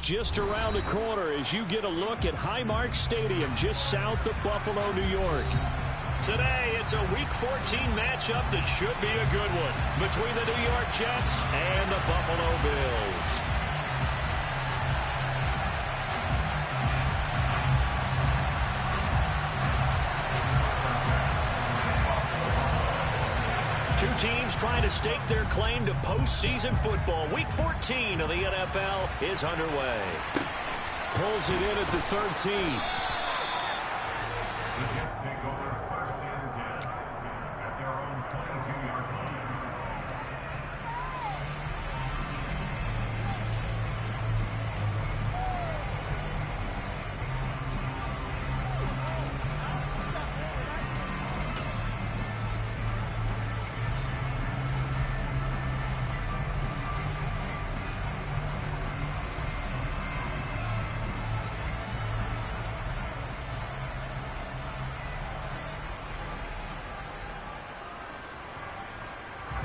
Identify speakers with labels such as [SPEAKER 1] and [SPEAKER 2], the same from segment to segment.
[SPEAKER 1] just around the corner as you get a look at Highmark Stadium just south of Buffalo, New York. Today, it's a Week 14 matchup that should be a good one between the New York Jets and the Buffalo Bills. Two teams trying to stake their claim to postseason football. Week 14 of the NFL is underway. Pulls it in at the 13.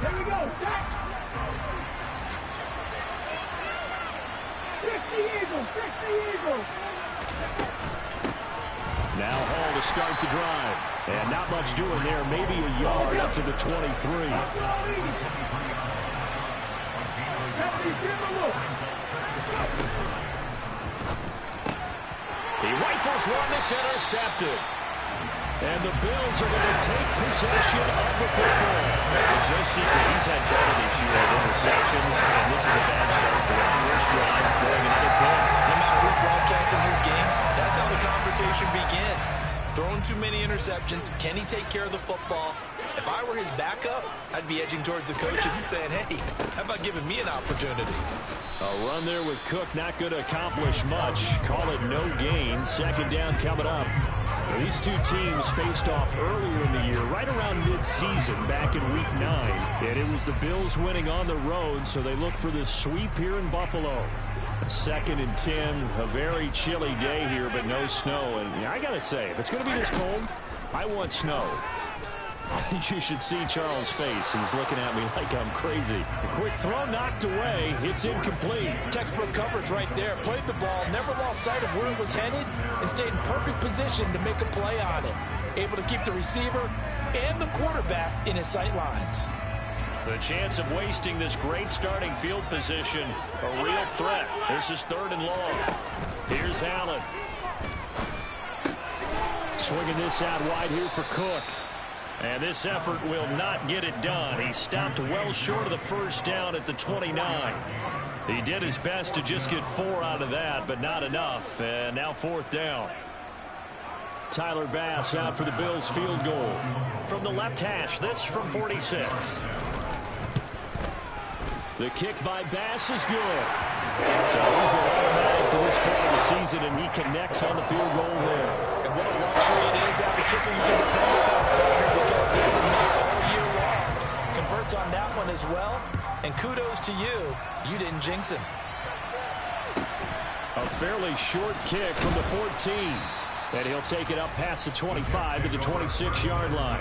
[SPEAKER 2] Here we go, Jack! 50 Eagles, 50 Eagles!
[SPEAKER 1] Now Hall to start the drive. And not much doing there, maybe a yard up to the 23. He rifles one, it's intercepted. And the Bills are going to take possession of the football. It's no secret he's had trouble this year with interceptions, and this is a bad start for that first drive, throwing another pick.
[SPEAKER 3] No matter who's broadcasting his game, that's how the conversation begins. Throwing too many interceptions, can he take care of the football? If I were his backup, I'd be edging towards the coaches and saying, hey, how about giving me an opportunity?
[SPEAKER 1] A run there with Cook not going to accomplish much. Call it no gain. Second down coming up. These two teams faced off earlier in the year, right around mid-season, back in Week 9. And it was the Bills winning on the road, so they look for the sweep here in Buffalo. 2nd and 10, a very chilly day here, but no snow. And I got to say, if it's going to be this cold, I want snow. You should see Charles' face. He's looking at me like I'm crazy. A quick throw knocked away. It's incomplete.
[SPEAKER 4] Textbook coverage right there. Played the ball, never lost sight of where it was headed, and stayed in perfect position to make a play on it. Able to keep the receiver and the quarterback in his sight lines.
[SPEAKER 1] The chance of wasting this great starting field position, a real threat. This is 3rd and long. Here's Allen. Swinging this out wide here for Cook. And this effort will not get it done. He stopped well short of the first down at the 29. He did his best to just get 4 out of that, but not enough. And now 4th down. Tyler Bass out for the Bills field goal. From the left hash, this from 46. The kick by Bass is good. So he's been automatic to this point of the season, and he connects on the field goal there.
[SPEAKER 4] And what a luxury it is to have a kicker you can depend upon, because he hasn't missed all year long. Converts on that one as well. And kudos to you. You didn't jinx him.
[SPEAKER 1] A fairly short kick from the 14. And he'll take it up past the 25 to the 26-yard line.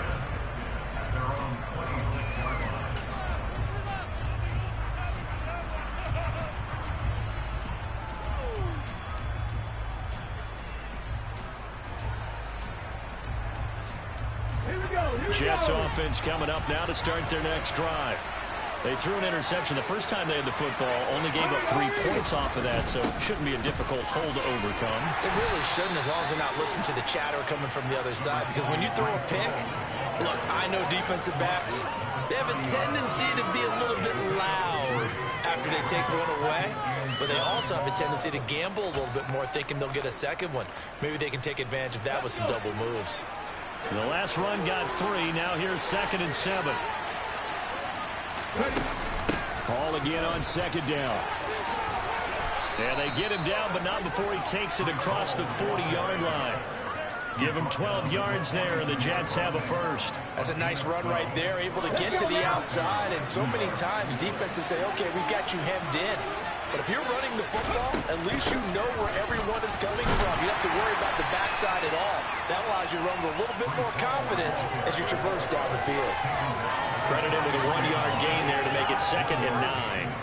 [SPEAKER 1] Jets offense coming up now to start their next drive. They threw an interception the first time they had the football, only gave up 3 points off of that, so it shouldn't be a difficult hole to overcome.
[SPEAKER 3] It really shouldn't, as long as they're not listening to the chatter coming from the other side, because when you throw a pick, look, I know defensive backs, they have a tendency to be a little bit loud after they take one away, but they also have a tendency to gamble a little bit more, thinking they'll get a second one. Maybe they can take advantage of that with some double moves.
[SPEAKER 1] The last run got 3. Now here's 2nd and 7. Ball again on 2nd down. And they get him down, but not before he takes it across the 40-yard line. Give him 12 yards there, and the Jets have a first.
[SPEAKER 4] That's a nice run right there, able to get to the outside. And so many times defenses say, okay, we've got you hemmed in. But if you're running the football, at least you know where everyone is coming from. You don't have to worry about the backside at all. That allows you to run with a little bit more confidence as you traverse down the field.
[SPEAKER 1] Credit him with a 1-yard gain there to make it 2nd and 9.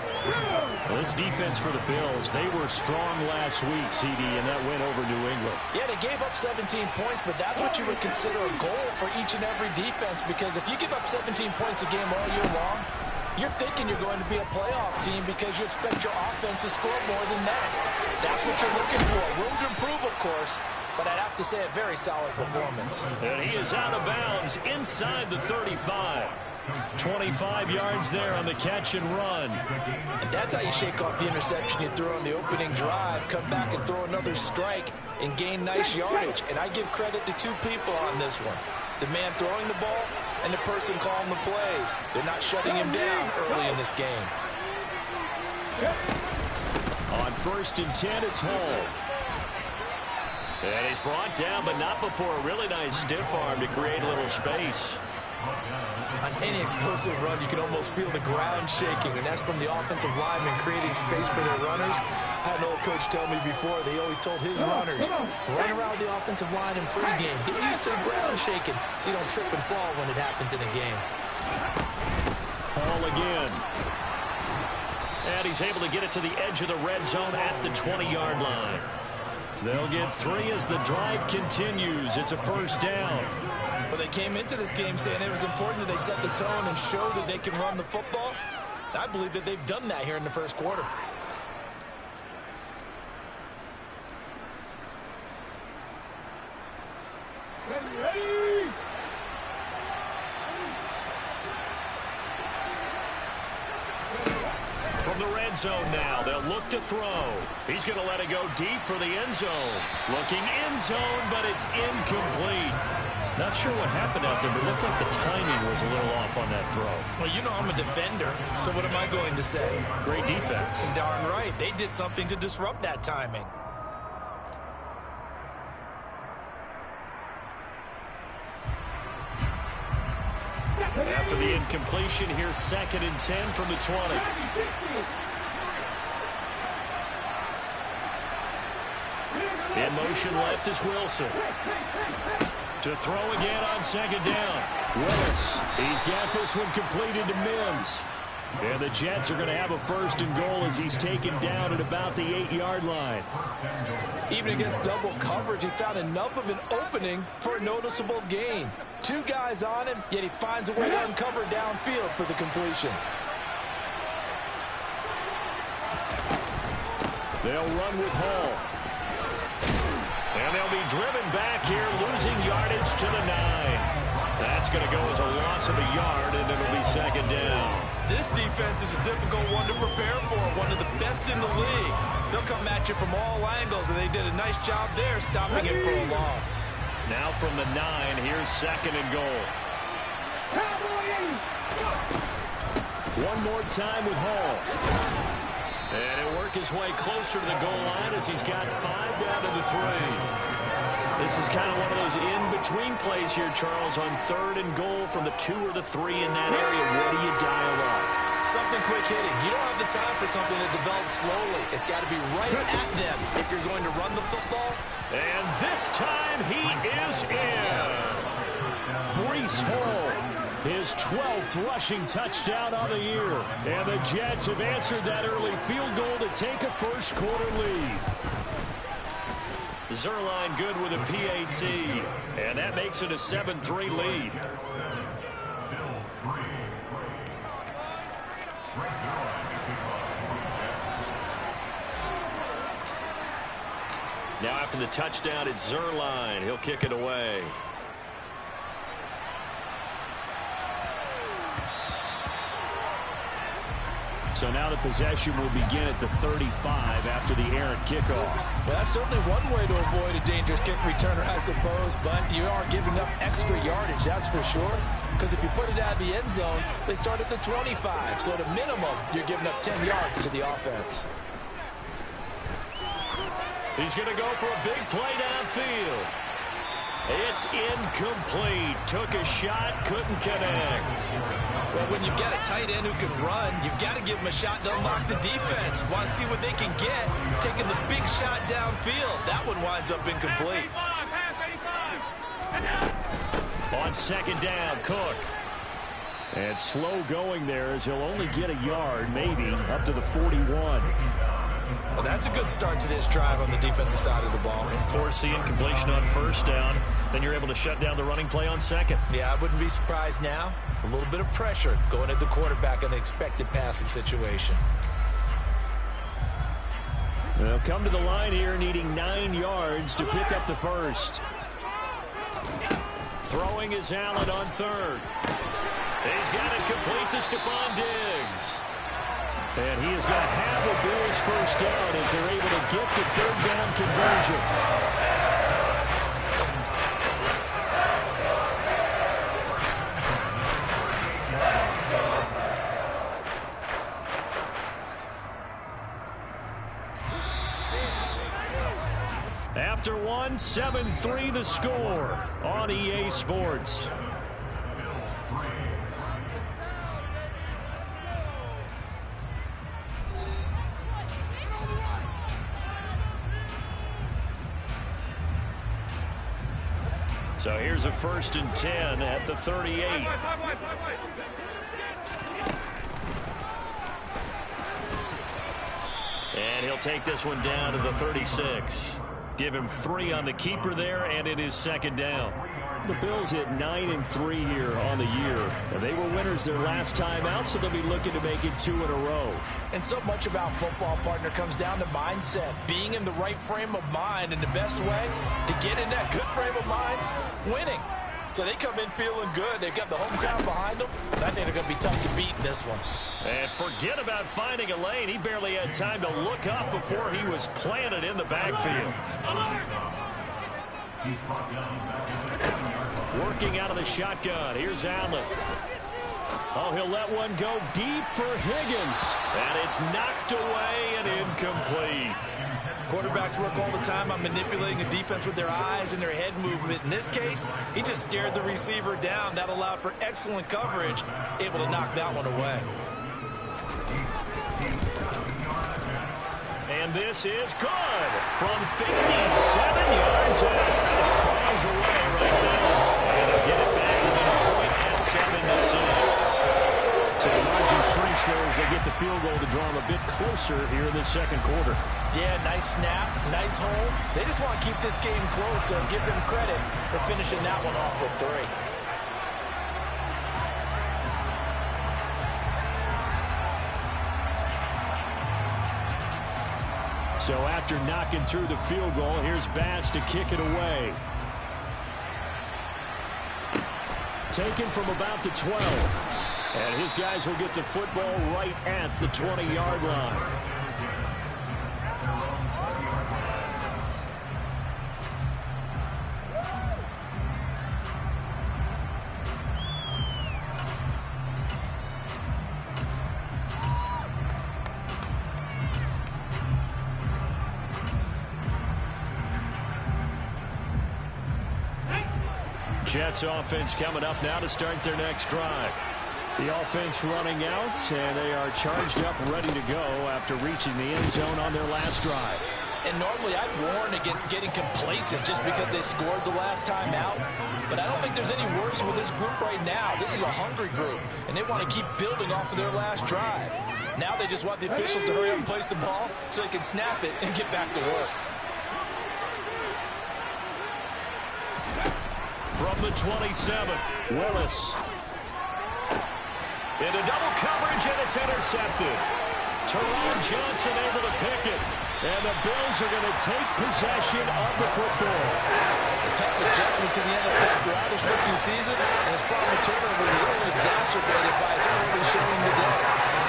[SPEAKER 1] Well, this defense for the Bills, they were strong last week, CD, and that went over New England.
[SPEAKER 4] Yeah, they gave up 17 points, but that's what you would consider a goal for each and every defense, because if you give up 17 points a game all year long, you're thinking you're going to be a playoff team because you expect your offense to score more than that. That's what you're looking for. Room to improve, of course, but I'd have to say a very solid performance.
[SPEAKER 1] And he is out of bounds inside the 35. 25 yards there on the catch and run.
[SPEAKER 4] And that's how you shake off the interception you threw on the opening drive, come back and throw another strike and gain nice yardage. And I give credit to two people on this one. The man throwing the ball and the person calling the plays. They're not shutting him down early in this game.
[SPEAKER 1] On 1st and 10, it's Hall. And he's brought down, but not before a really nice stiff arm to create a little space.
[SPEAKER 3] On any explosive run, you can almost feel the ground shaking, and that's from the offensive linemen creating space for their runners. I had an old coach tell me before, they always told his runners, run around the offensive line in pregame. Get used to the ground shaking so you don't trip and fall when it happens in a game.
[SPEAKER 1] Hall again. And he's able to get it to the edge of the red zone at the 20-yard line. They'll get 3 as the drive continues. It's a 1st down.
[SPEAKER 3] But they came into this game saying it was important that they set the tone and show that they can run the football. I believe that they've done that here in the 1st quarter.
[SPEAKER 2] Ready.
[SPEAKER 1] From the red zone now, they'll look to throw. He's going to let it go deep for the end zone. Looking end zone, but it's incomplete. Not sure what happened out there, but it looked like the timing was a little off on that throw.
[SPEAKER 3] Well, you know I'm a defender, so what am I going to say?
[SPEAKER 1] Great defense.
[SPEAKER 3] Darn right. They did something to disrupt that timing.
[SPEAKER 1] After the incompletion, here's 2nd and 10 from the 20. In motion left is Wilson. To throw again on 2nd down. Willis, he's got this one completed to Mims. And the Jets are going to have a 1st and goal as he's taken down at about the 8-yard line.
[SPEAKER 4] Even against double coverage, he found enough of an opening for a noticeable gain. 2 guys on him, yet he finds a way to uncover downfield for the completion.
[SPEAKER 1] They'll run with Hall. And they'll be driven back here, losing yardage to the 9. That's going to go as a loss of a yard, and it'll be 2nd down.
[SPEAKER 3] This defense is a difficult one to prepare for, one of the best in the league. They'll come at you from all angles, and they did a nice job there stopping him for a loss.
[SPEAKER 1] Now from the 9, here's 2nd and goal. One more time with Hall. And he'll work his way closer to the goal line as he's got 5 down to the 3. This is kind of one of those in-between plays here, Charles, on 3rd and goal from the 2 or the 3 in that area. What do you dial up?
[SPEAKER 3] Something quick hitting. You don't have the time for something that develops slowly. It's got to be right at them if you're going to run the football.
[SPEAKER 1] And this time he is in. Breece Hall, his 12th rushing touchdown on the year. And the Jets have answered that early field goal to take a 1st quarter lead. Zerline good with a PAT, and that makes it a 7-3 lead. Now after the touchdown, it's Zerline. He'll kick it away. So now the possession will begin at the 35 after the errant kickoff.
[SPEAKER 4] Well, that's certainly one way to avoid a dangerous kick returner, I suppose, but you are giving up extra yardage, that's for sure. Because if you put it out of the end zone, they start at the 25. So at a minimum, you're giving up 10 yards to the offense.
[SPEAKER 1] He's going to go for a big play downfield. It's incomplete. Took a shot, couldn't connect.
[SPEAKER 3] Well, when you've got a tight end who can run, you've got to give him a shot to unlock the defense. Want to see what they can get, taking the big shot downfield. That one winds up incomplete.
[SPEAKER 1] On second down, Cook. And slow going there as he'll only get a yard, maybe, up to the 41.
[SPEAKER 3] Well, that's a good start to this drive on the defensive side of the ball.
[SPEAKER 1] Force the incompletion on first down. Then you're able to shut down the running play on second.
[SPEAKER 3] Yeah, I wouldn't be surprised now. A little bit of pressure going at the quarterback in the expected passing situation.
[SPEAKER 1] They'll come to the line here needing 9 yards to pick up the first. Throwing is Allen on third. He's got it complete to Stephon Diggs. And he is going to have a Bills first down as they're able to get the third down conversion. After one, 7-3 the score on EA Sports. So here's a 1st and 10 at the 38. And he'll take this one down to the 36. Give him 3 on the keeper there, and it is second down. The Bills hit 9-3 here on the year. And they were winners their last time out, so they'll be looking to make it 2 in a row.
[SPEAKER 4] And so much about football, partner, comes down to mindset. Being in the right frame of mind, and the best way to get in that good frame of mind, winning. So they come in feeling good. They've got the home crowd behind them. And I think they're going to be tough to beat in this one.
[SPEAKER 1] And forget about finding a lane. He barely had time to look up before he was planted in the backfield. Working out of the shotgun. Here's Allen. Oh, he'll let one go deep for Higgins. And it's knocked away and incomplete.
[SPEAKER 3] Quarterbacks work all the time on manipulating a defense with their eyes and their head movement. In this case, he just stared the receiver down. That allowed for excellent coverage, able to knock that one away.
[SPEAKER 1] And this is good from 57 yards out. Flies away right now. And they'll get it back within a point at 7-6. So the margin shrinks there as they get the field goal to draw them a bit closer here in the second quarter.
[SPEAKER 3] Yeah, nice snap, nice hole. They just want to keep this game close, so give them credit for finishing that one off with 3.
[SPEAKER 1] So after knocking through the field goal, here's Bass to kick it away. Taken from about the 12. And his guys will get the football right at the 20-yard line. Jets offense coming up now to start their next drive. The offense running out, and they are charged up, ready to go after reaching the end zone on their last drive.
[SPEAKER 4] And normally I'd warn against getting complacent just because they scored the last time out. But I don't think there's any worries with this group right now. This is a hungry group, and they want to keep building off of their last drive. Now they just want the officials to hurry up and place the ball so they can snap it and get back to work.
[SPEAKER 1] From the 27, Willis. Into double coverage, and it's intercepted. Teron Johnson able to pick it. And the Bills are going to take possession of the football.
[SPEAKER 4] A tough adjustment to the NFL throughout his rookie season, and his problem with turnovers is only exacerbated by his early showing today.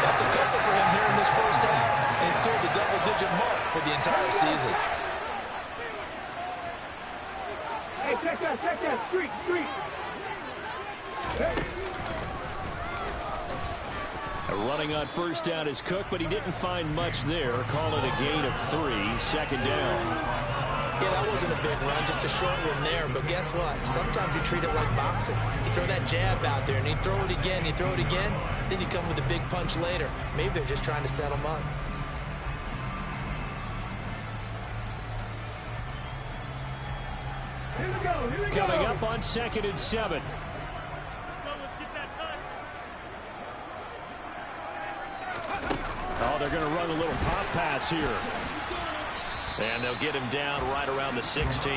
[SPEAKER 4] That's a couple for him here in this first half, and he's cleared the double-digit mark for the entire season.
[SPEAKER 2] Hey, check that, street. Hey.
[SPEAKER 1] Running on first down is Cook, but he didn't find much there. Call it a gain of 3, second down.
[SPEAKER 3] Yeah, that was wasn't a big run, just a short one there. But guess what? Sometimes you treat it like boxing. You throw that jab out there, and you throw it again, you throw it again, then you come with a big punch later. Maybe they're just trying to settle them up.
[SPEAKER 1] Coming up on 2nd and 7.
[SPEAKER 2] Let's get that touch.
[SPEAKER 1] Oh, they're going to run a little pop pass here. And they'll get him down right around the 16.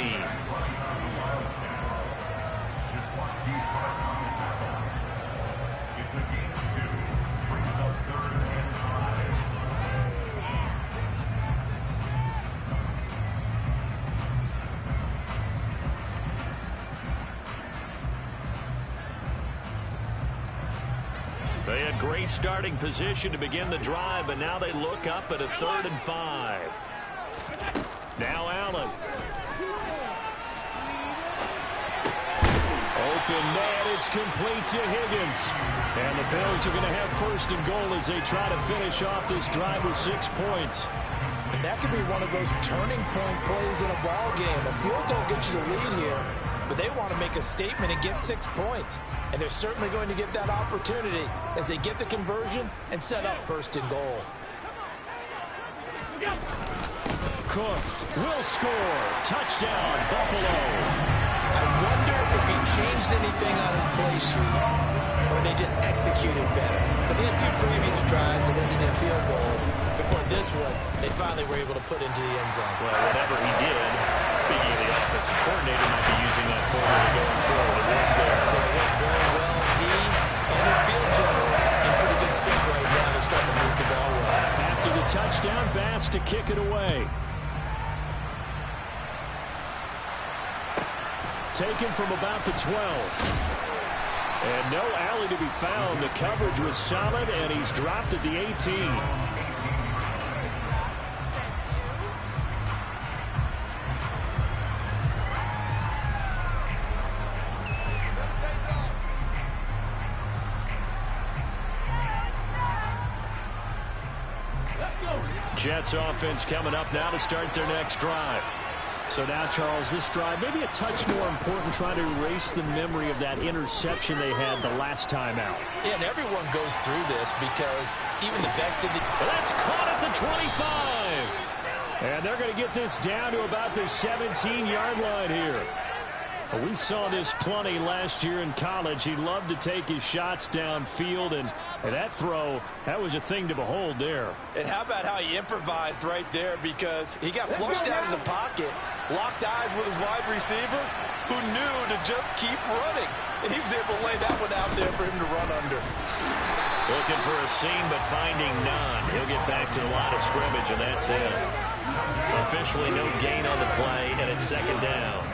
[SPEAKER 1] They had great starting position to begin the drive, but now they look up at a 3rd and 5. Now Allen. Open man, it's complete to Higgins. And the Bills are going to have 1st and goal as they try to finish off this drive with 6 points.
[SPEAKER 4] And that could be one of those turning point plays in a ball game. A field goal gets you the lead here, but they want to make a statement and get 6 points. And they're certainly going to get that opportunity as they get the conversion and set up 1st and goal.
[SPEAKER 1] Cook will score. Touchdown, Buffalo.
[SPEAKER 3] I wonder if he changed anything on his play sheet or they just executed better. Because he had 2 previous drives and ended in field goals. Before this one, they finally were able to put into the end zone.
[SPEAKER 1] Well, whatever he did, speaking of the offensive coordinator, might be using that formula going forward. It worked there.
[SPEAKER 3] It works very well. He and his field general in pretty good sync right now. They're starting to move the ball well.
[SPEAKER 1] After the touchdown, Bass to kick it away. Taken from about the 12. And no alley to be found. The coverage was solid, and he's dropped at the 18. Jets offense coming up now to start their next drive. So now, Charles, this drive maybe a touch more important, trying to erase the memory of that interception they had the last time out.
[SPEAKER 4] Yeah, and everyone goes through this because even the best of the...
[SPEAKER 1] That's caught at the 25. And they're going to get this down to about the 17-yard line here. We saw this plenty last year in college. He loved to take his shots downfield, and that throw, that was a thing to behold there.
[SPEAKER 4] And how about how he improvised right there, because he got flushed out of the pocket, locked eyes with his wide receiver, who knew to just keep running. And he was able to lay that one out there for him to run under.
[SPEAKER 1] Looking for a seam, but finding none. He'll get back to the line of scrimmage, and that's it. Officially no gain on the play, and it's 2nd down.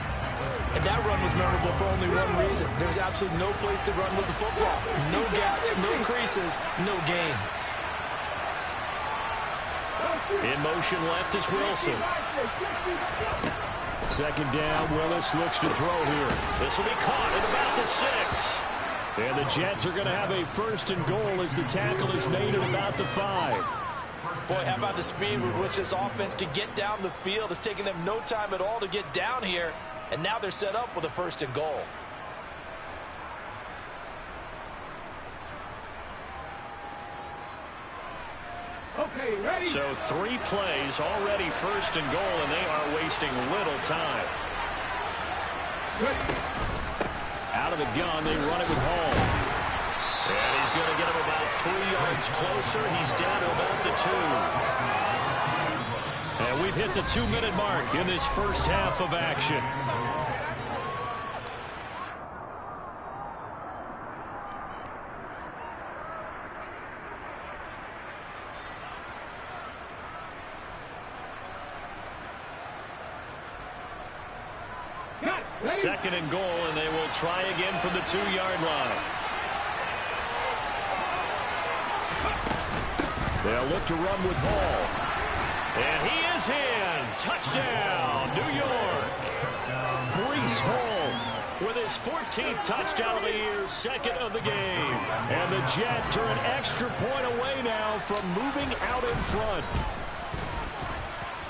[SPEAKER 3] And that run was memorable for only one reason. There was absolutely no place to run with the football. No gaps, no creases, no gain.
[SPEAKER 1] In motion left is Wilson. 2nd down, Willis looks to throw here. This will be caught at about the 6. And the Jets are going to have a 1st and goal as the tackle is made at about the 5.
[SPEAKER 4] Boy, how about the speed with which this offense can get down the field? It's taken them no time at all to get down here. And now they're set up with a 1st and goal.
[SPEAKER 2] Okay, ready?
[SPEAKER 1] So 3 plays already 1st and goal, and they are wasting little time. Out of the gun, they run it with Hall. And he's going to get him about 3 yards closer. He's down to about the 2. And we've hit the 2-minute mark in this first half of action. Second and goal, and they will try again from the 2-yard line. They'll look to run with Hall. And he is in. Touchdown, New York. Breece Hall with his 14th touchdown of the year, 2nd of the game. And the Jets are an extra point away now from moving out in front.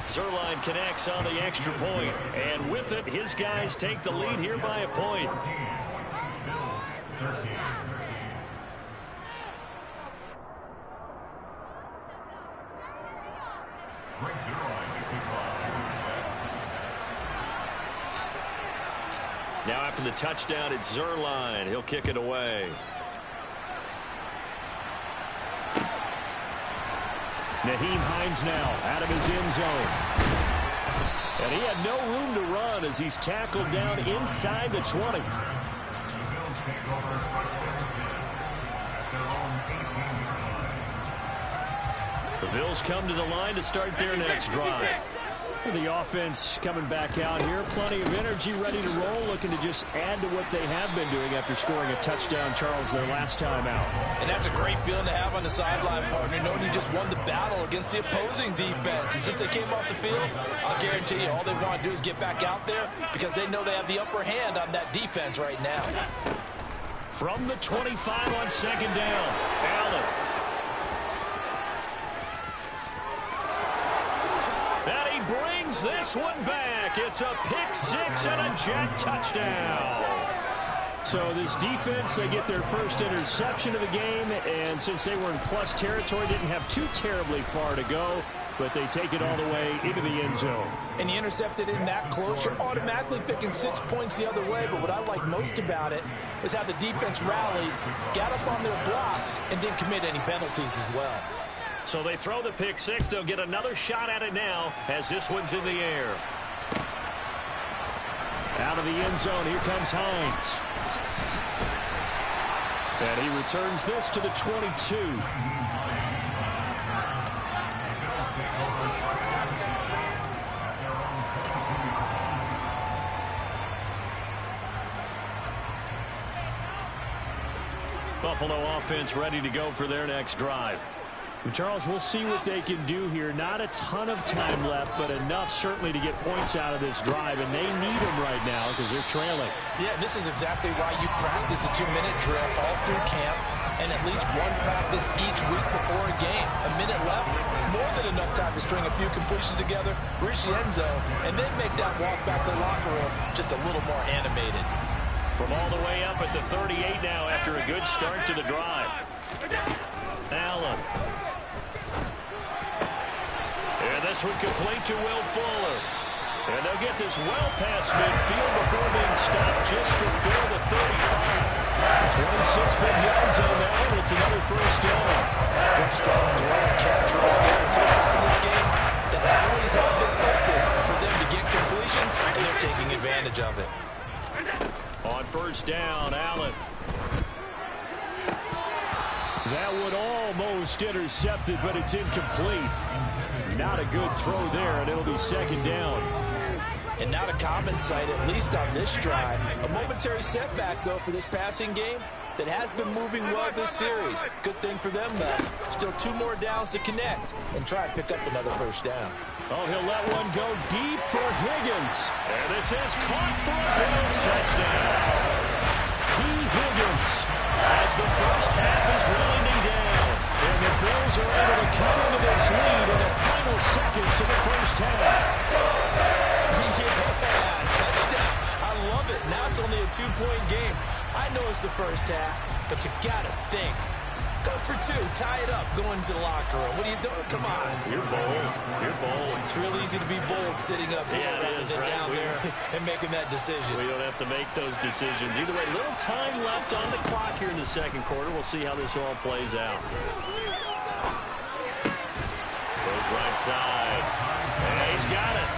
[SPEAKER 1] Zerline connects on the extra point, and with it, his guys take the lead here by a point. Now after the touchdown, it's Zerline. He'll kick it away. Nyheim Hines now out of his end zone. And he had no room to run as he's tackled down inside the 20. The Bills come to the line to start their next drive. The offense coming back out here. Plenty of energy, ready to roll, looking to just add to what they have been doing after scoring a touchdown, Charles, their last time out.
[SPEAKER 4] And that's a great feeling to have on the sideline, partner, knowing you just won the battle against the opposing defense. And since they came off the field, I'll guarantee you all they want to do is get back out there because they know they have the upper hand on that defense right now.
[SPEAKER 1] From the 25 on second down, Allen. And he brings this one back. It's a pick six and a Jet touchdown. So this defense, they get their first interception of the game, and since they were in plus territory, didn't have too terribly far to go, but they take it all the way into the end zone.
[SPEAKER 4] And you intercepted in that close, you're automatically picking 6 points the other way, but what I like most about it is how the defense rallied, got up on their blocks, and didn't commit any penalties as well.
[SPEAKER 1] So they throw the pick six. They'll get another shot at it now as this one's in the air. Out of the end zone, here comes Hines. And he returns this to the 22. Buffalo offense ready to go for their next drive. Charles, we'll see what they can do here. Not a ton of time left, but enough certainly to get points out of this drive, and they need them right now because they're trailing.
[SPEAKER 4] Yeah, this is exactly why you practice a 2-minute drill all through camp and at least one practice each week before a game. A minute left, more than enough time to string a few completions together, reach the end zone, and then make that walk back to the locker room just a little more animated.
[SPEAKER 1] From all the way up at the 38 now after a good start to the drive. Allen. And this one complete to Will Fuller. And they'll get this well past midfield before being stopped just before the 35. 26 big yards on that, and it's another first down.
[SPEAKER 4] Good strong throw capture right there. And so far in this game, the always have been open for them to get completions, and they're taking advantage of it.
[SPEAKER 1] On first down, Allen. That one almost intercepted, but it's incomplete. Not a good throw there, and it'll be second down.
[SPEAKER 4] And not a common sight, at least on this drive. A momentary setback, though, for this passing game that has been moving well this series. Good thing for them, though. Still 2 more downs to connect and try and pick up another first down.
[SPEAKER 1] Oh, he'll let one go deep for Higgins. And this is caught for a Bills touchdown. T. Higgins as the first half is winding down. And the Bills are able to come into this lead in the final seconds of the first half.
[SPEAKER 3] Yeah, touchdown. I love it. Now it's only a 2-point game. I know it's the first half, but you got to think. Go for 2. Tie it up. Go into the locker room. What are you doing? Come on.
[SPEAKER 1] You're bold. You're bold.
[SPEAKER 3] It's real easy to be bold sitting up here rather than down there and making that decision.
[SPEAKER 1] We don't have to make those decisions. Either way, little time left on the clock here in the second quarter. We'll see how this all plays out. Goes right side. And he's got it.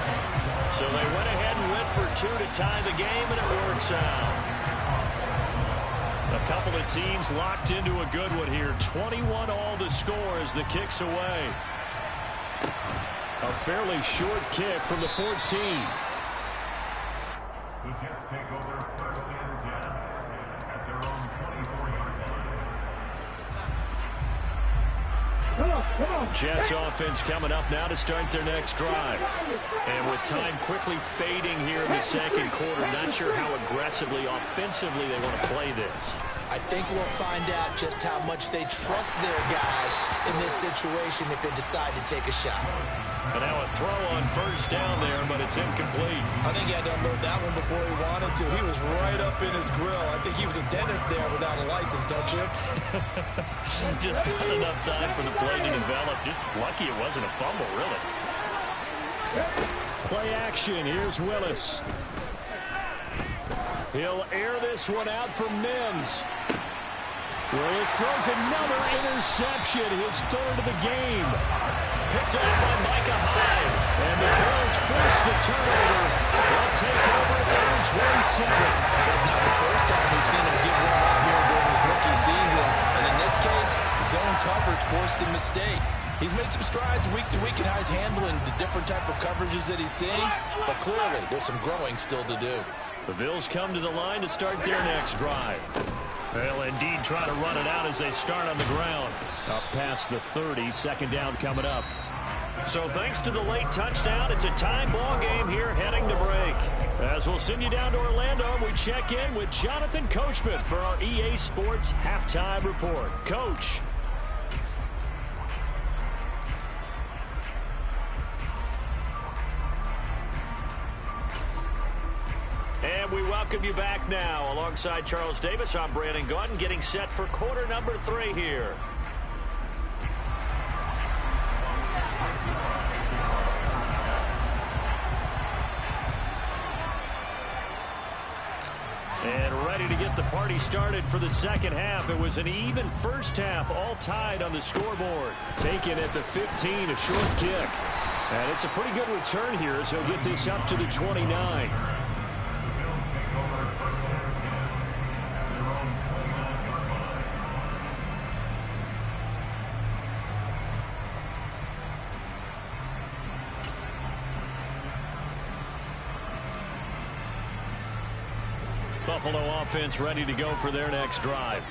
[SPEAKER 1] So they went ahead and went for 2 to tie the game, and it works out. A couple of teams locked into a good one here. 21 all the score as the kick's away. A fairly short kick from the 14.
[SPEAKER 2] The Jets take over first and 10 at their own 24-yard line.
[SPEAKER 1] Jets offense coming up now to start their next drive. And with time quickly fading here in the second quarter, not sure how aggressively, offensively they want to play this.
[SPEAKER 3] I think we'll find out just how much they trust their guys in this situation if they decide to take a shot.
[SPEAKER 1] And now a throw on first down there, but it's incomplete.
[SPEAKER 3] I think he had to unload that one before he wanted to. He was right up in his grill. I think he was a dentist there without a license, don't you?
[SPEAKER 1] Just not enough time for the play to develop. Just lucky it wasn't a fumble, really. Play action. Here's Willis. He'll air this one out for Mims. Willis throws another interception, his third of the game. Picked off by Micah Hyde. And the Bills force the turnover. They'll take over at their own 27.
[SPEAKER 3] It's not the first time we've seen him get one up here during his rookie season. And in this case, zone coverage forced the mistake. He's made some strides week to week in how he's handling the different type of coverages that he's seeing. But clearly, there's some growing still to do.
[SPEAKER 1] The Bills come to the line to start their next drive. They'll indeed try to run it out as they start on the ground. Up past the 30, second down coming up. So thanks to the late touchdown, it's a tie ball game here heading to break. As we'll send you down to Orlando, we check in with Jonathan Coachman for our EA Sports Halftime Report. Coach. And we welcome you back now. Alongside Charles Davis, I'm Brandon Gaudin, getting set for quarter number 3 here. And ready to get the party started for the second half. It was an even first half, all tied on the scoreboard. Taken at the 15, a short kick. And it's a pretty good return here as he'll get this up to the 29. Buffalo offense ready to go for their next drive.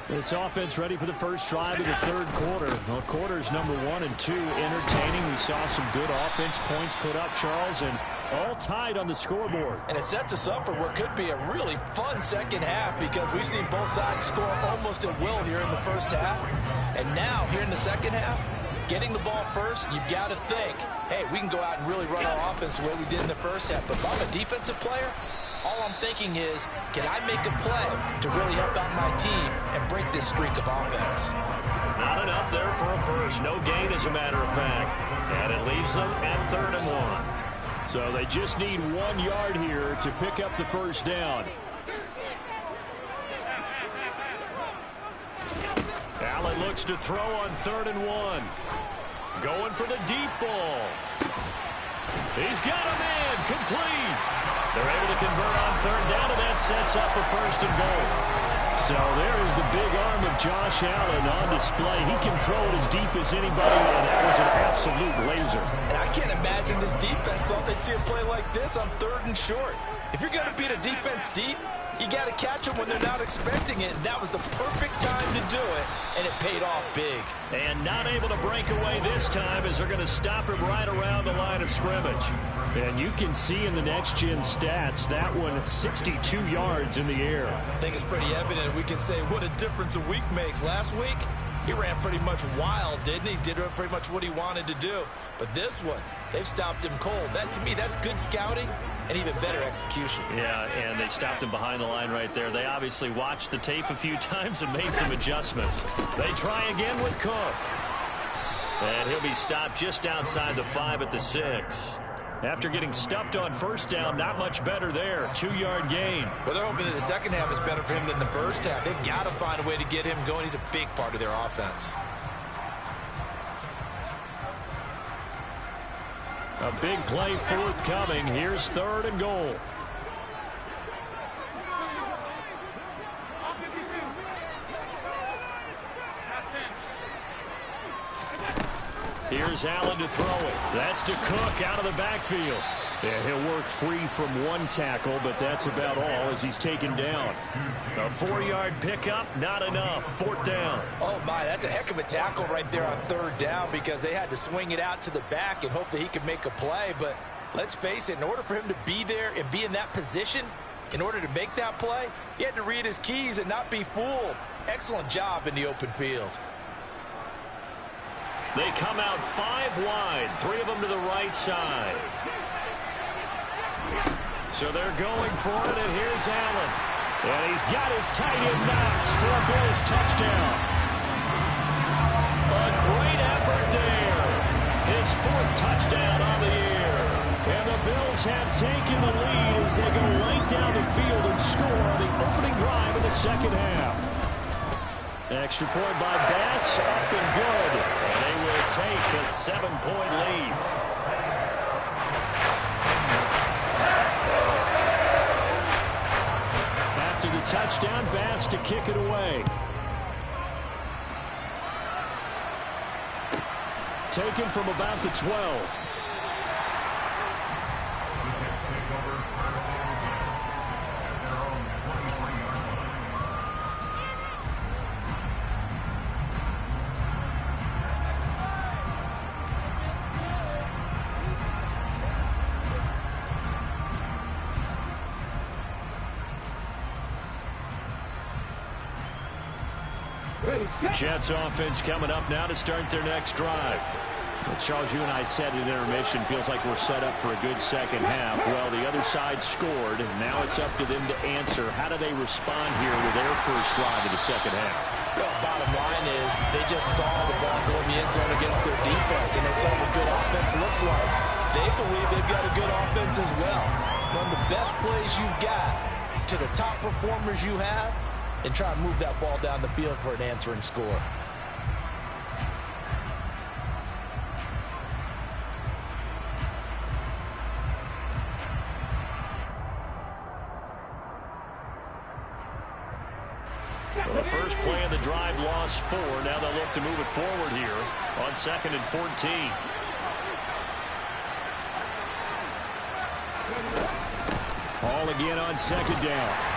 [SPEAKER 1] This offense ready for the first drive of the third quarter. Well, quarters number 1 and 2 entertaining. We saw some good offense points put up, Charles, and all tied on the scoreboard.
[SPEAKER 4] And it sets us up for what could be a really fun second half because we've seen both sides score almost at will here in the first half. And now, here in the second half, getting the ball first, you've got to think, hey, we can go out and really run our offense the way we did in the first half. But if I'm a defensive player, all I'm thinking is, can I make a play to really help out my team and break this streak of offense?
[SPEAKER 1] Not enough there for a first. No gain, as a matter of fact. And it leaves them at 3rd and 1. So they just need 1 yard here to pick up the first down. Allen looks to throw on 3rd and 1. Going for the deep ball. He's got a man. Complete. They're able to convert on 3rd down, and that sets up a 1st and goal. So there is the big arm of Josh Allen on display. He can throw it as deep as anybody, and that was an absolute laser.
[SPEAKER 4] And I can't imagine this defense thought they'd see a play like this on 3rd and short. If you're going to beat a defense deep, you got to catch them when they're not expecting it. That was the perfect time to do it, and it paid off big.
[SPEAKER 1] And not able to break away this time as they're going to stop him right around the line of scrimmage. And you can see in the next-gen stats, that one 62 yards in the air.
[SPEAKER 3] I think it's pretty evident. We can say what a difference a week makes. Last week, he ran pretty much wild, didn't he? Did pretty much what he wanted to do. But this one, they've stopped him cold. That, to me, that's good scouting and even better execution.
[SPEAKER 1] Yeah, and they stopped him behind the line right there. They obviously watched the tape a few times and made some adjustments. They try again with Cook. And he'll be stopped just outside the 5 at the 6. After getting stuffed on 1st down, not much better there. 2-yard gain.
[SPEAKER 3] Well, they're hoping that the second half is better for him than the first half. They've got to find a way to get him going. He's a big part of their offense.
[SPEAKER 1] A big play forthcoming. Here's 3rd and goal. Here's Allen to throw it. That's to Cook out of the backfield. Yeah, he'll work free from 1 tackle, but that's about all as he's taken down. A 4-yard pickup, not enough. 4th down.
[SPEAKER 4] Oh, my, that's a heck of a tackle right there on 3rd down because they had to swing it out to the back and hope that he could make a play. But let's face it, in order for him to be there and be in that position, in order to make that play, he had to read his keys and not be fooled. Excellent job in the open field.
[SPEAKER 1] They come out 5 wide, 3 of them to the right side. So they're going for it, and here's Allen. And he's got his tight end knocks for a Bills touchdown. A great effort there. His 4th touchdown on the year. And the Bills have taken the lead as they go right down the field and score on the opening drive of the second half. Extra point by Bass, up and good. And they will take a 7-point lead. After the touchdown, Bass to kick it away. Taken from about the 12. Jets offense coming up now to start their next drive. Well, Charles, you and I said at intermission, feels like we're set up for a good second half. Well, the other side scored. Now it's up to them to answer. How do they respond here with their first drive of the second half?
[SPEAKER 4] Well, bottom line is they just saw the ball go in the end zone against their defense, and they saw what good offense looks like. They believe they've got a good offense as well. From the best plays you've got to the top performers you have, and try and move that ball down the field for an answering score.
[SPEAKER 1] Well, the first play of the drive lost 4. Now they'll look to move it forward here on 2nd and 14. All again on 2nd down.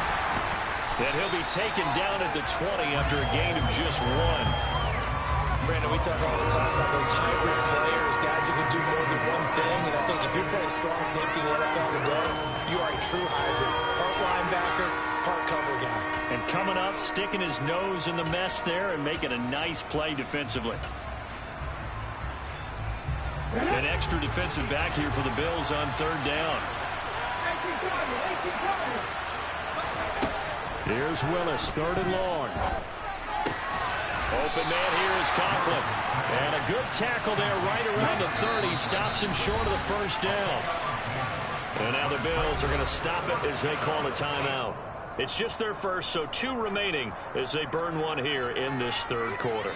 [SPEAKER 1] And he'll be taken down at the 20 after a gain of just 1.
[SPEAKER 3] Brandon, we talk all the time about those hybrid players, guys who can do more than one thing. And I think if you're playing strong safety in the NFL today, you are a true hybrid. Part linebacker, part cover guy.
[SPEAKER 1] And coming up, sticking his nose in the mess there and making a nice play defensively. An extra defensive back here for the Bills on 3rd down. Here's Willis, 3rd and long. Open man here is Conklin. And a good tackle there right around the 30. Stops him short of the first down. And now the Bills are going to stop it as they call a timeout. It's just their first, so 2 remaining as they burn 1 here in this 3rd quarter.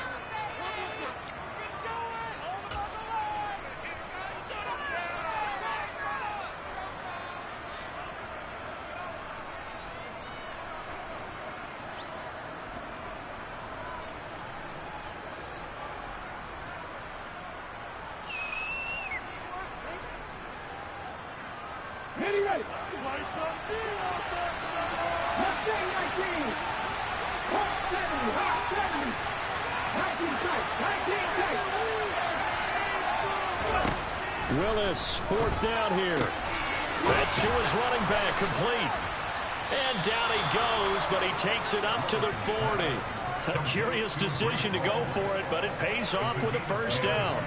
[SPEAKER 1] Willis, 4th down here. That's to his running back, complete. And down he goes, but he takes it up to the 40. A curious decision to go for it, but it pays off with a first down.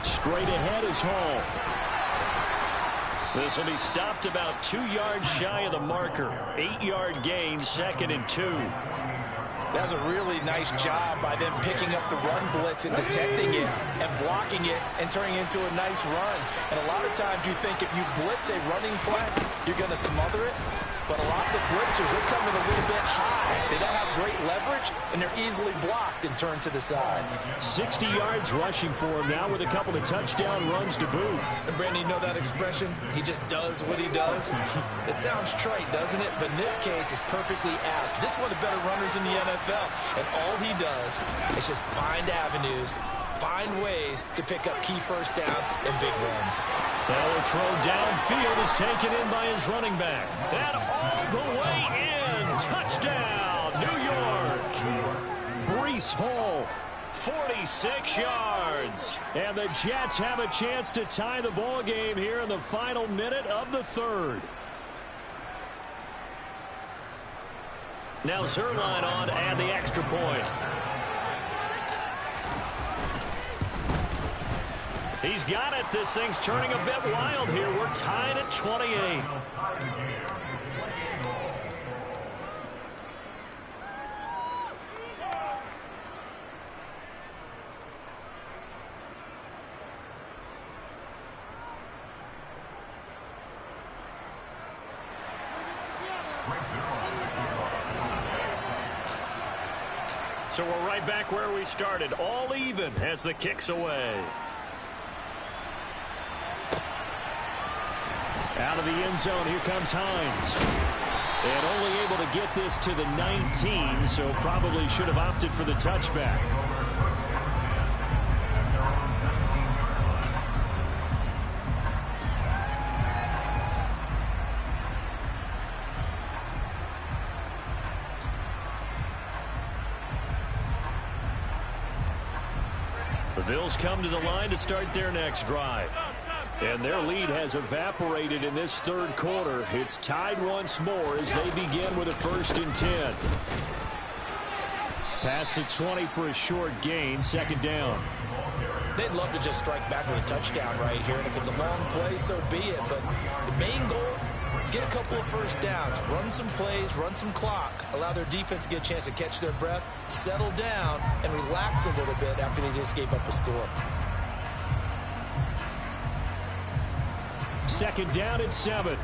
[SPEAKER 1] Straight ahead is Hall. This will be stopped about 2 yards shy of the marker. 8-yard gain, 2nd and 2.
[SPEAKER 4] That's a really nice job by them picking up the run blitz and detecting it and blocking it and turning it into a nice run. And a lot of times you think if you blitz a running play, you're going to smother it. But a lot of the blitzers, they come in a little bit high. They don't have great leverage, and they're easily blocked and turned to the side.
[SPEAKER 1] 60 yards rushing for him now with a couple of touchdown runs to boot.
[SPEAKER 3] And Brandon, you know that expression? He just does what he does. It sounds trite, doesn't it? But in this case, it's perfectly apt. This is one of the better runners in the NFL. And all he does is just find avenues, find ways to pick up key first downs and big runs.
[SPEAKER 1] Now a throw downfield is taken in by his running back. And all the way in. Touchdown, New York. Breece Hall, 46 yards. And the Jets have a chance to tie the ball game here in the final minute of the 3rd. Now Zerline on to add the extra point. He's got it. This thing's turning a bit wild here. We're tied at 28. So we're right back where we started, all even as the kick's away. Out of the end zone, here comes Hines. And only able to get this to the 19, so probably should have opted for the touchback. The Bills come to the line to start their next drive. And their lead has evaporated in this third quarter. It's tied once more as they begin with a 1st and 10. Pass the 20 for a short gain, 2nd down.
[SPEAKER 3] They'd love to just strike back with a touchdown right here, and if it's a long play, so be it. But the main goal, get a couple of 1st downs, run some plays, run some clock, allow their defense to get a chance to catch their breath, settle down, and relax a little bit after they just gave up a score.
[SPEAKER 1] 2nd down at 7.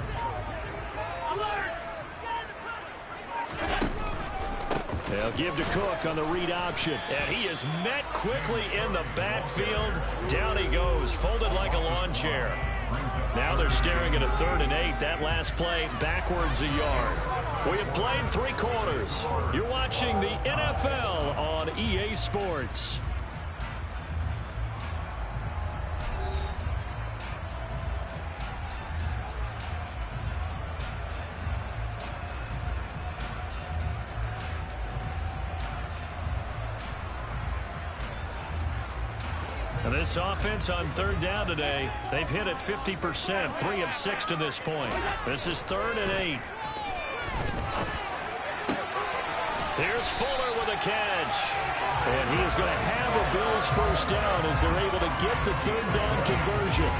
[SPEAKER 1] They'll give to Cook on the read option. And he is met quickly in the backfield. Down he goes, folded like a lawn chair. Now they're staring at a 3rd and 8. That last play backwards a yard. We have played 3 quarters. You're watching the NFL on EA Sports. This offense on 3rd down today, they've hit it 50%, 3 of 6 to this point. This is 3rd and 8. Here's Fuller with a catch. And he is going to have a Bills 1st down as they're able to get the 3rd down conversion.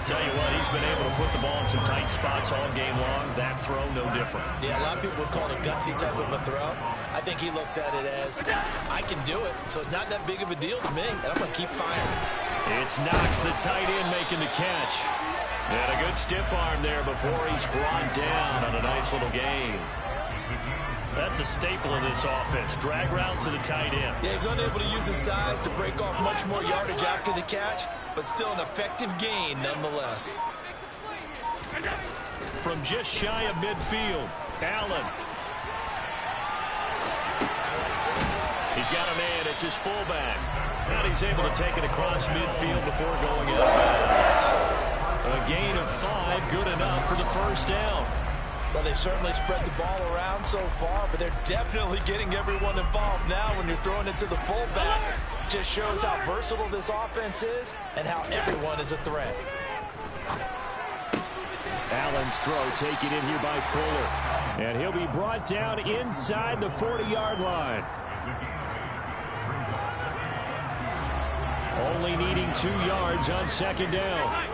[SPEAKER 1] Tell you what, he's been able to put the ball in some tight spots all game long. That throw, no different.
[SPEAKER 3] Yeah, a lot of people would call it a gutsy type of a throw. I think he looks at it as, I can do it, so it's not that big of a deal to me, and I'm going to keep firing.
[SPEAKER 1] It's Knox, the tight end, making the catch. And a good stiff arm there before he's brought down on a nice little gain. That's a staple of this offense. Drag route to the tight end.
[SPEAKER 3] Yeah, he's unable to use his size to break off much more yardage after the catch, but still an effective gain nonetheless.
[SPEAKER 1] From just shy of midfield, Allen. He's got a man. It's his fullback. And he's able to take it across midfield before going out of bounds. A gain of 5, good enough for the 1st down.
[SPEAKER 4] Well, they certainly spread the ball around so far, but they're definitely getting everyone involved now when you're throwing it to the fullback. Just shows how versatile this offense is and how everyone is a threat.
[SPEAKER 1] Allen's throw taken in here by Fuller. And he'll be brought down inside the 40-yard line. Only needing 2 yards on 2nd down.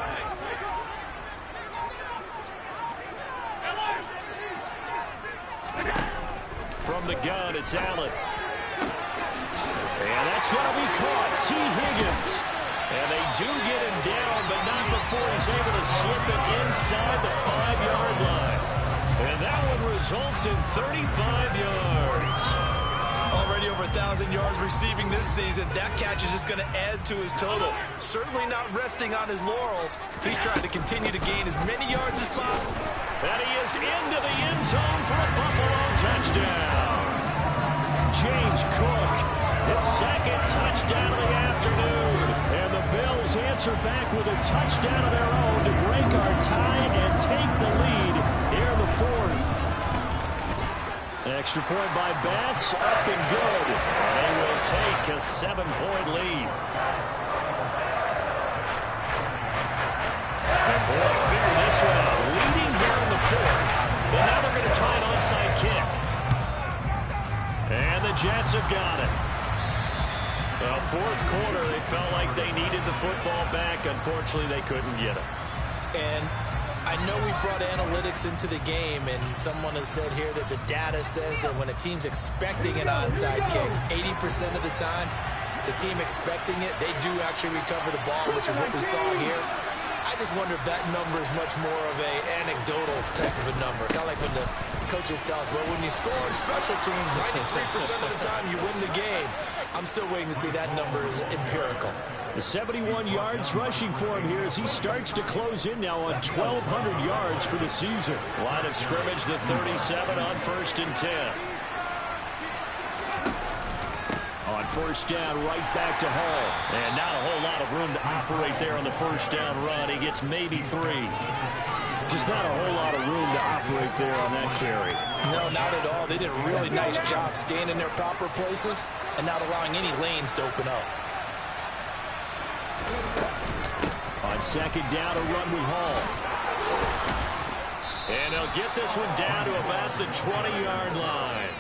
[SPEAKER 1] From the gun, it's Allen. And that's going to be caught. T. Higgins. And they do get him down, but not before he's able to slip it inside the 5-yard line. And that one results in 35 yards.
[SPEAKER 3] Already over 1,000 yards receiving this season. That catch is just going to add to his total. Certainly not resting on his laurels. He's trying to continue to gain as many yards as possible.
[SPEAKER 1] And he is into the end zone for a Buffalo touchdown. James Cook, his 2nd touchdown of the afternoon. And the Bills answer back with a touchdown of their own to break our tie and take the lead here in the 4th. Extra point by Bass, up and good. They will take a 7-point lead. And boy, figure this one out. Leading here in the 4th. And now they're going to try an onside kick. the Jets have got it. Well, fourth quarter, they felt like they needed the football back. Unfortunately, they couldn't get it.
[SPEAKER 4] And I know we brought analytics into the game, and someone has said here that the data says that when a team's expecting an onside kick, 80% of the time, the team expecting it, they do actually recover the ball, which is what we saw here. I just wonder if that number is much more of a anecdotal type of a number. Kind of like when the coaches tell us, well, when you score on special teams, 93% of the time you win the game. I'm still waiting to see that number is empirical.
[SPEAKER 1] The 71 yards rushing for him here as he starts to close in now on 1,200 yards for the season. Line of scrimmage, the 37 on 1st and 10. On first down, right back to Hall. And not a whole lot of room to operate there on the first down run. He gets maybe 3. Just not a whole lot of room to operate there on that carry.
[SPEAKER 4] No, not at all. They did a really nice job staying in their proper places and not allowing any lanes to open up.
[SPEAKER 1] On second down, a run with Hall. And they'll get this one down to about the 20-yard line.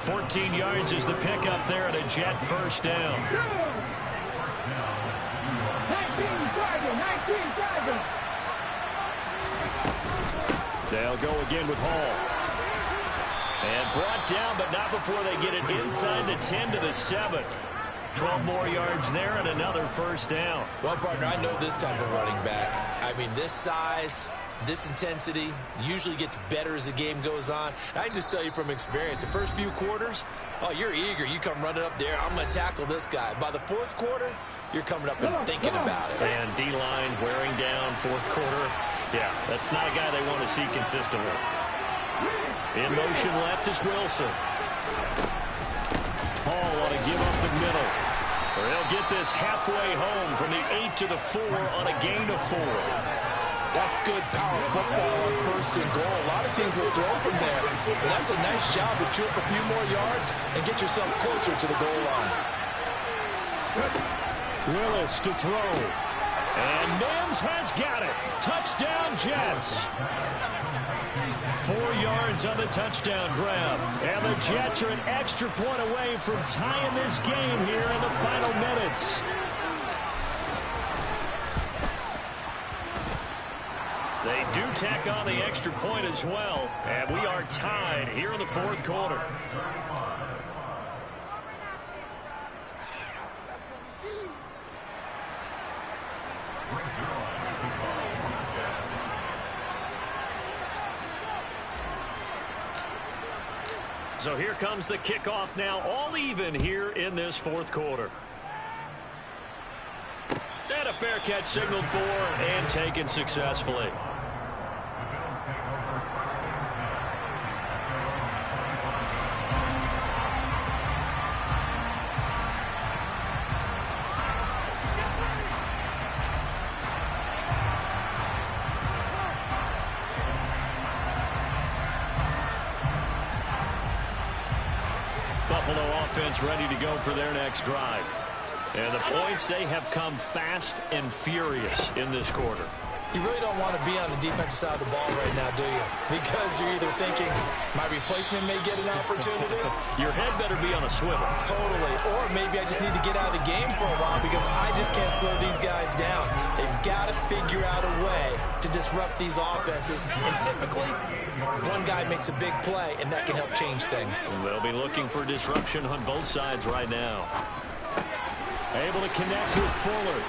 [SPEAKER 1] 14 yards is the pickup there at a Jet first down.
[SPEAKER 5] 19 target.
[SPEAKER 1] They'll go again with Hall. And brought down, but not before they get it inside the 10 to the 7. 12 more yards there and another first down.
[SPEAKER 3] Well, partner, I know this type of running back. I mean, this size, this intensity usually gets better as the game goes on. And I can just tell you from experience, the first few quarters, oh, you're eager. You come running up there, I'm going to tackle this guy. By the fourth quarter, you're coming up and thinking about it.
[SPEAKER 1] And D-line wearing down fourth quarter. Yeah, that's not a guy they want to see consistently. In motion left is Wilson. Hall ought to give up the middle. Or he'll get this halfway home from the 8 to the 4 on a gain of 4.
[SPEAKER 4] That's good power football on first and goal. A lot of teams will throw from there. But that's a nice job to chew up a few more yards and get yourself closer to the goal line.
[SPEAKER 1] Willis to throw. And Mims has got it. Touchdown, Jets. 4 yards on the touchdown grab. And the Jets are an extra point away from tying this game here in the final minutes. They do tack on the extra point as well. And we are tied here in the fourth quarter. So here comes the kickoff now, all even here in this fourth quarter. And a fair catch signaled for and taken successfully. Buffalo offense ready to go for their next drive. And the points, they have come fast and furious in this quarter.
[SPEAKER 4] You really don't want to be on the defensive side of the ball right now, do you? Because you're either thinking, my replacement may get an opportunity.
[SPEAKER 1] Your head better be on a swivel.
[SPEAKER 4] Totally. Or maybe I just need to get out of the game for a while because I just can't slow these guys down. They've got to figure out a way to disrupt these offenses. And typically, one guy makes a big play, and that can help change things.
[SPEAKER 1] And they'll be looking for disruption on both sides right now. Able to connect with Fuller.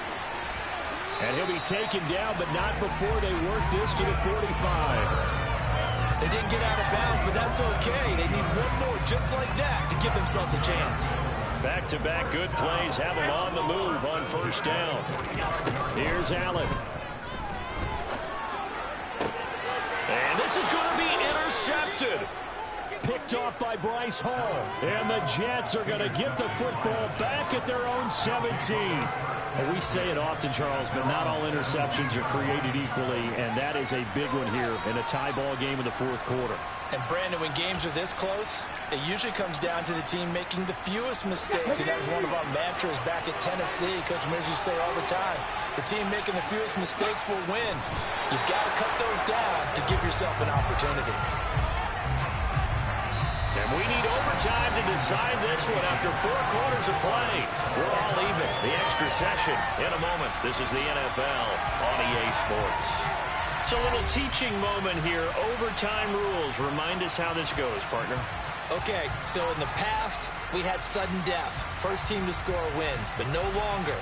[SPEAKER 1] And he'll be taken down, but not before they work this to the 45.
[SPEAKER 4] They didn't get out of bounds, but that's okay. They need one more just like that to give themselves a chance.
[SPEAKER 1] Back-to-back good plays have them on the move on first down. Here's Allen. And this is going to be intercepted. Picked off by Bryce Hall. And the Jets are going to get the football back at their own 17. And we say it often, Charles, but not all interceptions are created equally, and that is a big one here in a tie ball game in the fourth quarter.
[SPEAKER 4] And, Brandon, when games are this close, it usually comes down to the team making the fewest mistakes, and that was one of our mantras back at Tennessee. Coach Mears used to say all the time, the team making the fewest mistakes will win. You've got to cut those down to give yourself an opportunity.
[SPEAKER 1] And We need overtime to decide this one after 4 quarters of play. We're all even. The extra session in a moment. This is the NFL on EA Sports. So a little teaching moment here. Overtime rules. Remind us how this goes, partner.
[SPEAKER 4] Okay, so in the past, we had sudden death. First team to score wins, but no longer.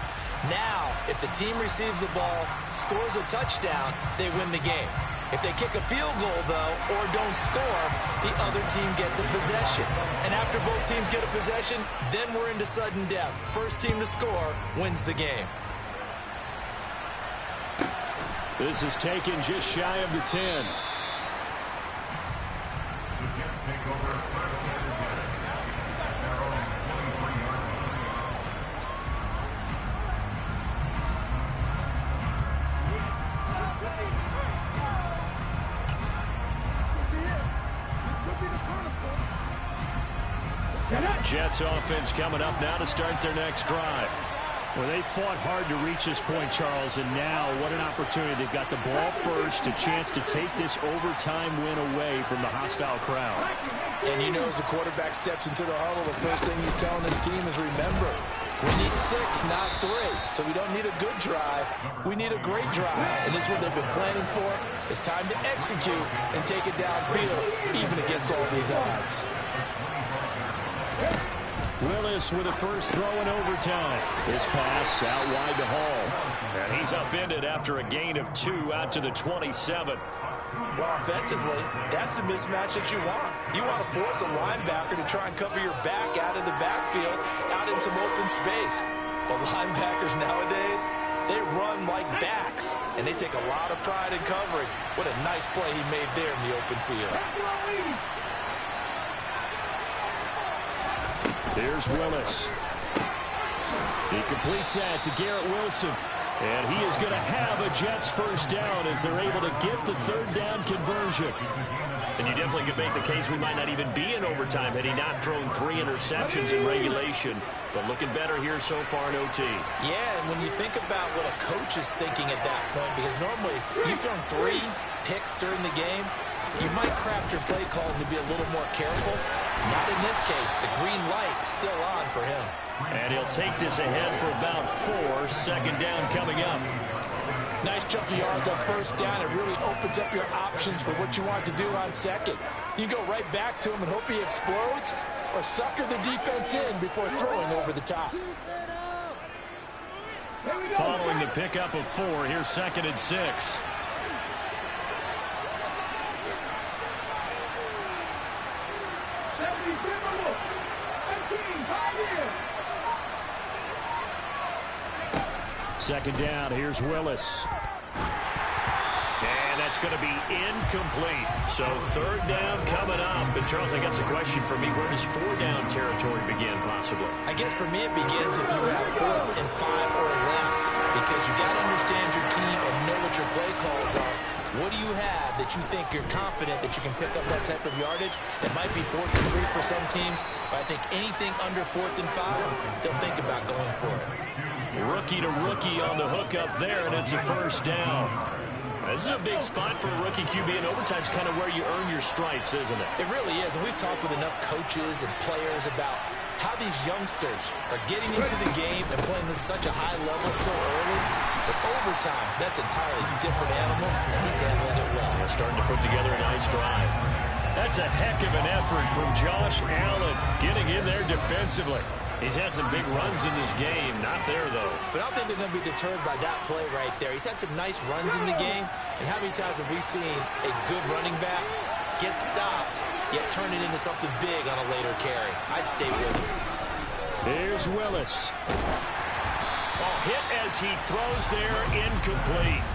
[SPEAKER 4] Now, if the team receives the ball, scores a touchdown, they win the game. If they kick a field goal, though, or don't score, the other team gets a possession. And after both teams get a possession, then we're into sudden death. First team to score wins the game.
[SPEAKER 1] This is taken just shy of the 10. Jets offense coming up now to start their next drive. Well, they fought hard to reach this point, Charles, and now what an opportunity. They've got the ball first, a chance to take this overtime win away from the hostile crowd.
[SPEAKER 4] And you know, as the quarterback steps into the huddle, the first thing he's telling his team is, remember, we need 6, not 3. So we don't need a good drive. We need a great drive. And this is what they've been planning for. It's time to execute and take it downfield, even against all these odds.
[SPEAKER 1] Willis with a first throw in overtime. This pass out wide to Hall. And he's upended after a gain of 2 out to the 27.
[SPEAKER 4] Well, offensively, that's the mismatch that you want. You want to force a linebacker to try and cover your back out of the backfield, out in some open space. But linebackers nowadays, they run like backs, and they take a lot of pride in covering. What a nice play he made there in the open field.
[SPEAKER 1] Here's Willis. He completes that to Garrett Wilson. And he is going to have a Jets first down as they're able to get the third down conversion. And you definitely could make the case we might not even be in overtime had he not thrown 3 interceptions in regulation. But looking better here so far in OT.
[SPEAKER 4] Yeah, and when you think about what a coach is thinking at that point, because normally you've thrown 3 picks during the game, you might craft your play call to be a little more careful. Not in this case. The green light's still on for him.
[SPEAKER 1] And he'll take this ahead for about 4. Second down coming up.
[SPEAKER 4] Nice chunk of yards on first down. It really opens up your options for what you want to do on second. You can go right back to him and hope he explodes, or sucker the defense in before throwing over the top.
[SPEAKER 1] Following the pickup of 4, here's 2nd and 6. Second down, here's Willis. And that's going to be incomplete. So third down coming up. And Charles, I guess the question for me, where does 4 down territory begin possibly?
[SPEAKER 4] I guess for me it begins if you have 4th and 5 or less. Because you got to understand your team and know what your play calls are. What do you have that you think you're confident that you can pick up that type of yardage? It might be 4th and 3 for some teams, but I think anything under 4th and 5, they'll think about going for it.
[SPEAKER 1] Rookie to rookie on the hook up there, and it's a first down. This is a big spot for a rookie QB, and overtime's kind of where you earn your stripes, isn't it?
[SPEAKER 4] It really is, and we've talked with enough coaches and players about how these youngsters are getting into the game and playing at such a high level so early. But overtime, that's an entirely different animal, and he's handling it well.
[SPEAKER 1] They're starting to put together a nice drive. That's a heck of an effort from Josh Allen getting in there defensively. He's had some big runs in this game. Not there, though.
[SPEAKER 4] But I don't think they're going to be deterred by that play right there. He's had some nice runs in the game. And how many times have we seen a good running back get stopped, yet turn it into something big on a later carry? I'd stay with him.
[SPEAKER 1] Here's Willis. Oh, hit as he throws there, incomplete.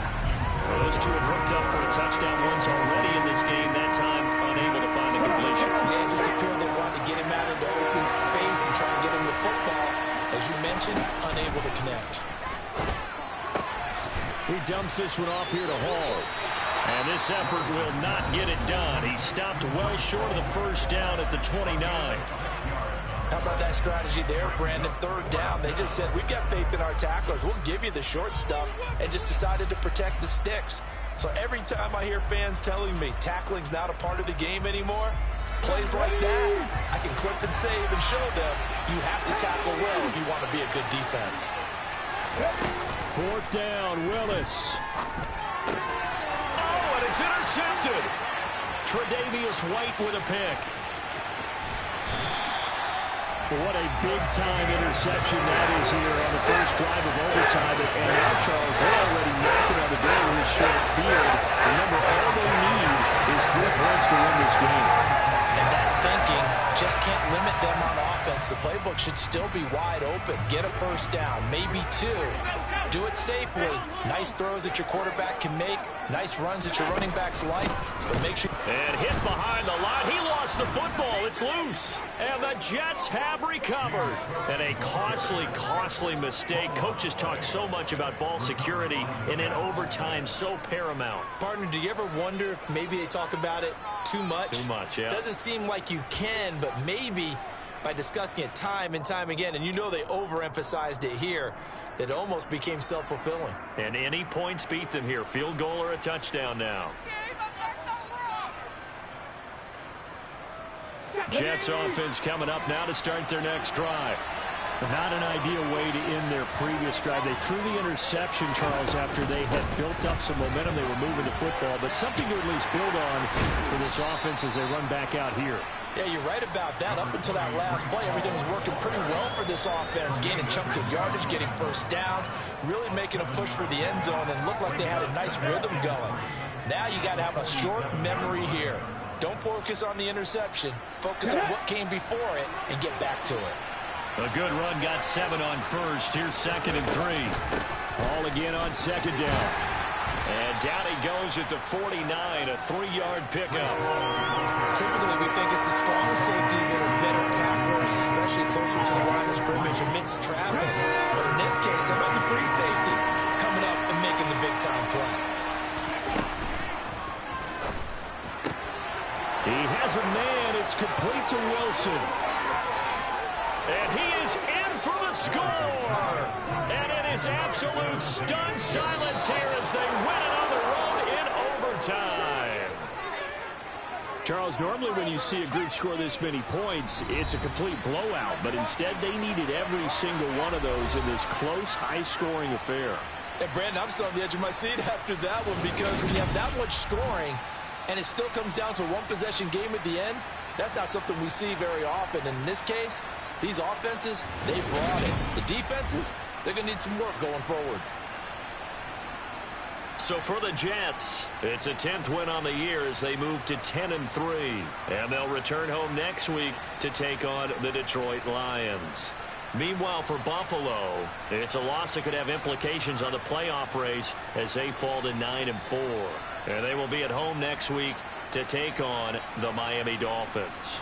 [SPEAKER 1] Well, those two have hooked up for a touchdown once already in this game. That time, unable to find the completion.
[SPEAKER 4] Yeah, it just appeared they wanted to get him out into open space and try and get him the football. As you mentioned, unable to connect.
[SPEAKER 1] He dumps this one off here to Hall. And this effort will not get it done. He stopped well short of the first down at the 29.
[SPEAKER 4] How about that strategy there, Brandon? Third down, they just said, we've got faith in our tacklers. We'll give you the short stuff, and just decided to protect the sticks. So every time I hear fans telling me tackling's not a part of the game anymore, plays like that, I can clip and save and show them you have to tackle well if you want to be a good defense.
[SPEAKER 1] 4th down, Willis. Oh, and it's intercepted. Tre'Davious White with a pick. What a big-time interception that is here on the first drive of overtime. And now, Charles, they're already knocking on the door with this short field. Remember, all they need is 3 points to win this game.
[SPEAKER 4] And that thinking just can't limit them on offense. The playbook should still be wide open. Get a first down, maybe 2. Do it safely. Nice throws that your quarterback can make. Nice runs that your running backs like. But make sure...
[SPEAKER 1] And hit behind the line. He lost the football. It's loose. And the Jets have recovered. And a costly mistake. Coaches talk so much about ball security, and in overtime, so paramount.
[SPEAKER 3] Partner, do you ever wonder if maybe they talk about it too much?
[SPEAKER 1] Too much, yeah.
[SPEAKER 3] Doesn't seem like you can, but maybe by discussing it time and time again, and you know they overemphasized it here, that it almost became self-fulfilling.
[SPEAKER 1] And any points beat them here. Field goal or a touchdown now. Jets offense coming up now to start their next drive. Not an ideal way to end their previous drive. They threw the interception, Charles, after they had built up some momentum. They were moving the football, but something to at least build on for this offense as they run back out here.
[SPEAKER 4] Yeah, you're right about that. Up until that last play, everything was working pretty well for this offense. Gaining chunks of yardage, getting first downs, really making a push for the end zone, and looked like they had a nice rhythm going. Now you got to have a short memory here. Don't focus on the interception. Focus on what came before it and get back to it.
[SPEAKER 1] A good run, got 7 on first. Here's 2nd and 3. Ball again on 2nd down. And down he goes at the 49, a 3-yard pickup.
[SPEAKER 3] Typically, we think it's the strong safeties that are better tacklers, especially closer to the line of scrimmage amidst traffic. But in this case, how about the free safety coming up and making the big-time play?
[SPEAKER 1] He has a man. It's complete to Wilson. And he is in for the score. And it is absolute stunned silence here as they win it on the road in overtime. Charles, normally when you see a group score this many points, it's a complete blowout. But instead, they needed every single one of those in this close, high-scoring affair.
[SPEAKER 4] And Brandon, I'm still on the edge of my seat after that one, because when you have that much scoring and it still comes down to a one-possession game at the end, that's not something we see very often. In this case, these offenses, they brought it. The defenses, they're going to need some work going forward.
[SPEAKER 1] So for the Jets, it's a 10th win on the year as they move to 10-3. And they'll return home next week to take on the Detroit Lions. Meanwhile, for Buffalo, it's a loss that could have implications on the playoff race as they fall to 9-4. And they will be at home next week to take on the Miami Dolphins.